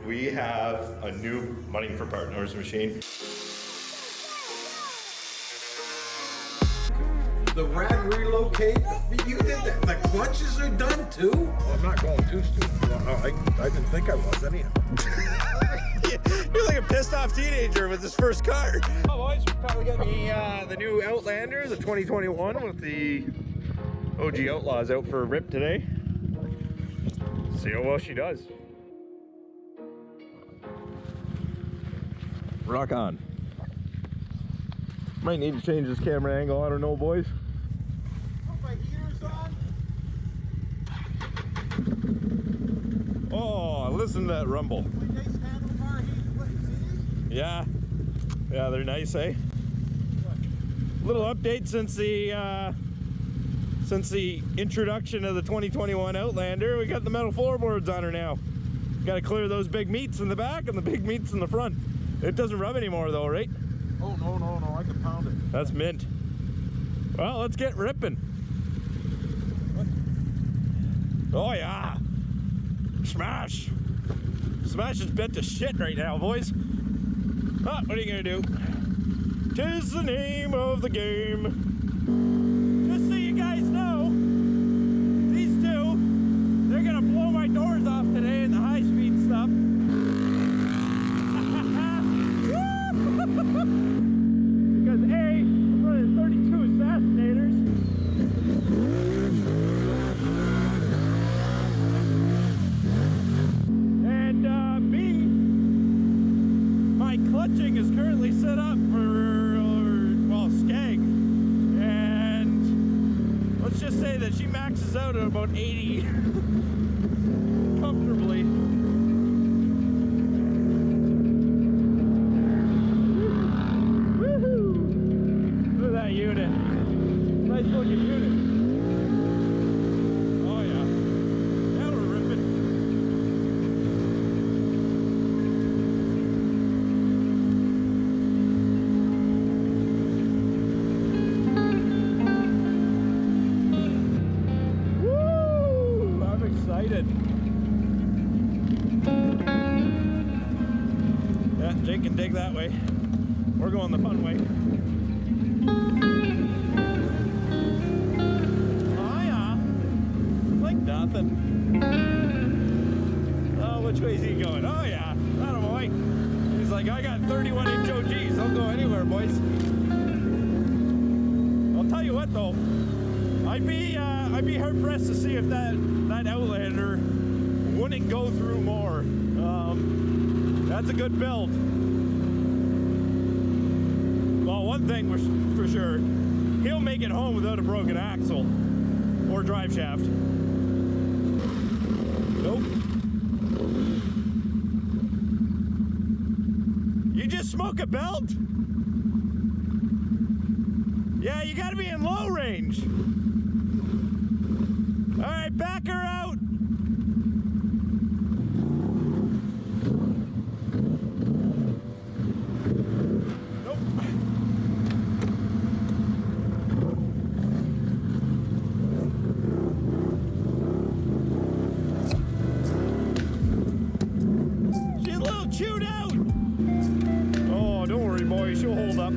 we have a new MuddinForParts machine. The rad relocate, you did that. The clutches are done too? Well, I'm not going too stupid. I didn't think I was anyhow. You're like a pissed off teenager with his first car. Oh, boys, we finally got the new Outlander, the 2021, with the OG Outlaws out for a rip today. See how well she does. Rock on. Might need to change this camera angle, I don't know, boys. My heater's on. Oh, listen to that rumble. Nice handlebar heat. What, see these? Yeah, they're nice, eh? Little update since the introduction of the 2021 Outlander. We got the metal floorboards on her now. Got to clear those big meats in the back and the big meats in the front. It doesn't rub anymore though, right? Oh, no, I can pound it. That's mint. Well, let's get ripping. Oh yeah, smash! Smash is bent to shit right now, boys. Ah, what are you gonna do? 'Tis the name of the game. Just so you guys know, these two, they're gonna blow my doors off today in the high-speed stuff. Because A, I'm running 32 Assassinators. And B, my clutching is currently set up for, well, skag. And let's just say that she maxes out at about 80 comfortably. Look at that unit. Nice looking unit. Oh yeah. Now we're ripping. Woo! I'm excited. Yeah, Jake can dig that way. We're going the fun way. Oh yeah, like nothing. Oh, which way is he going? Oh yeah, that boy. He's like, I got 31-inch OGs. I'll go anywhere, boys. I'll tell you what though, I'd be hard pressed to see if that Outlander wouldn't go through more. That's a good build. Well, one thing for sure, he'll make it home without a broken axle or drive shaft. Nope. You just smoke a belt? Yeah, you gotta be in low range. All right, back her out. Chewed out! Oh, don't worry, boy. She'll hold up.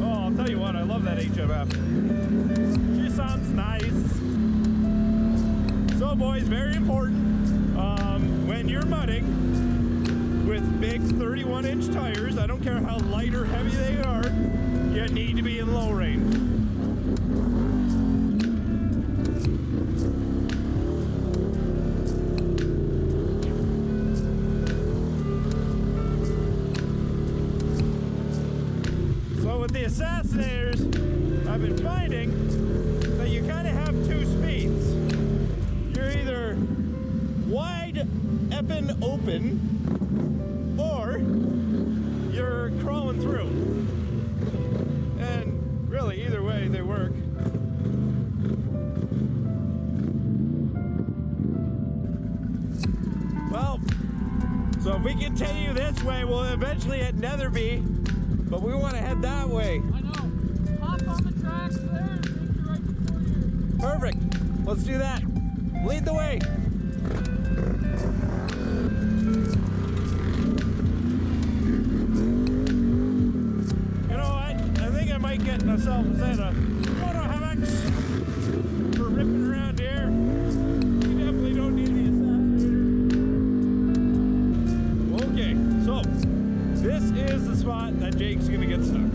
Oh, I'll tell you what. I love that HMF. She sounds nice. So, boys, very important. When you're mudding with big 31-inch tires, I don't care how light or heavy they are, you need to be in low range. With the Assassinators, I've been finding that you kind of have two speeds. You're either wide effing open or you're crawling through. And really, either way, they work. Well, so if we continue this way, we'll eventually hit Netherby. But we want to head that way. I know. Hop on the tracks there and make your right before you. Perfect. Let's do that. Lead the way. You know what? I think I might get myself a set of photo hammocks for ripping around here. You definitely don't need the Assassinator. Okay, so this is the spot that Jake's gonna get stuck.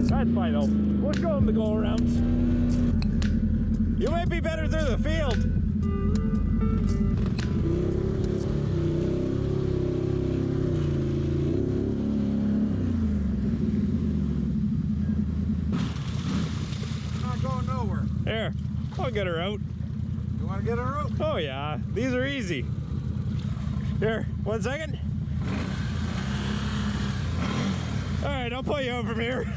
That's fine though. We'll show him the go-arounds. You might be better through the field. Not going nowhere. Here, I'll get her out. You want to get her out? Oh yeah, these are easy. Here, 1 second. All right, I'll pull you out from here.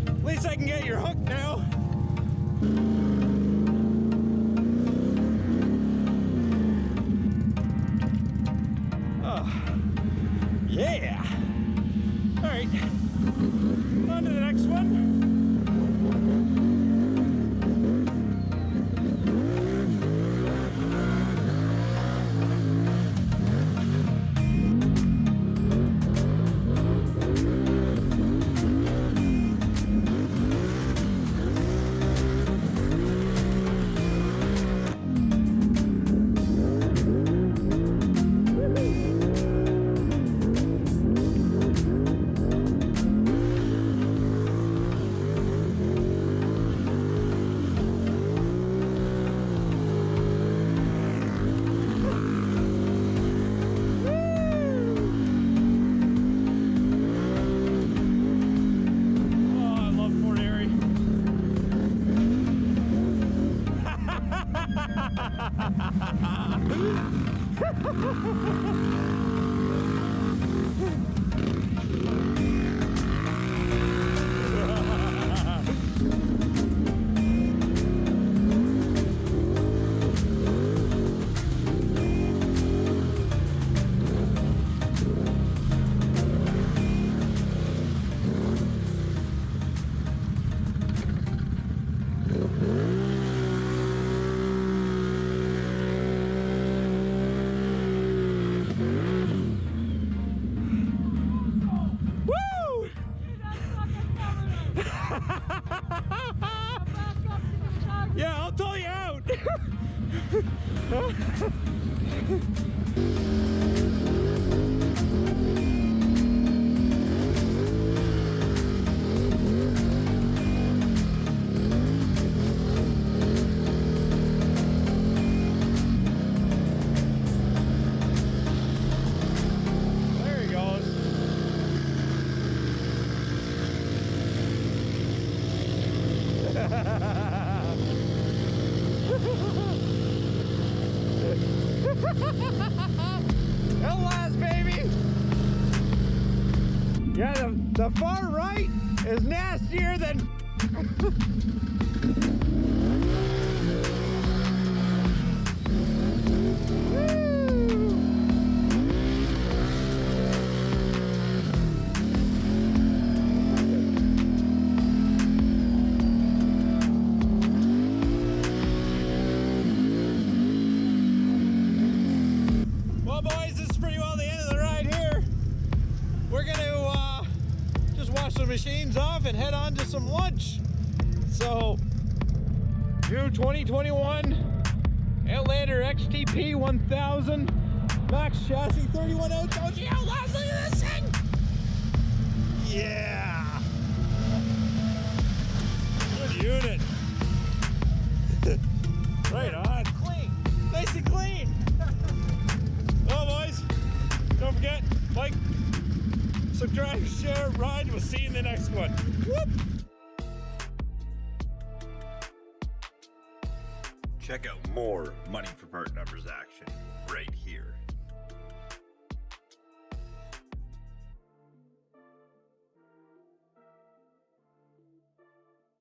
At least I can get your hook now. Oh, yeah. All right, on to the next one. Yeah, I'll tow you out. There he goes. Outlaws, baby! Yeah, the far right is nastier than... Well, boys, this is pretty well the end of the ride here. We're gonna just wash the machines off and head on to some lunch. So, new 2021 Outlander Xt-p 1000 max chassis 31 ounce OG Outlaws. Look at this thing! Yeah! Good unit. Right on. Clean. Nice and clean. Well, boys, don't forget, like, subscribe, share, ride. We'll see you in the next one. Whoop. Check out more Money for Part Numbers action right here.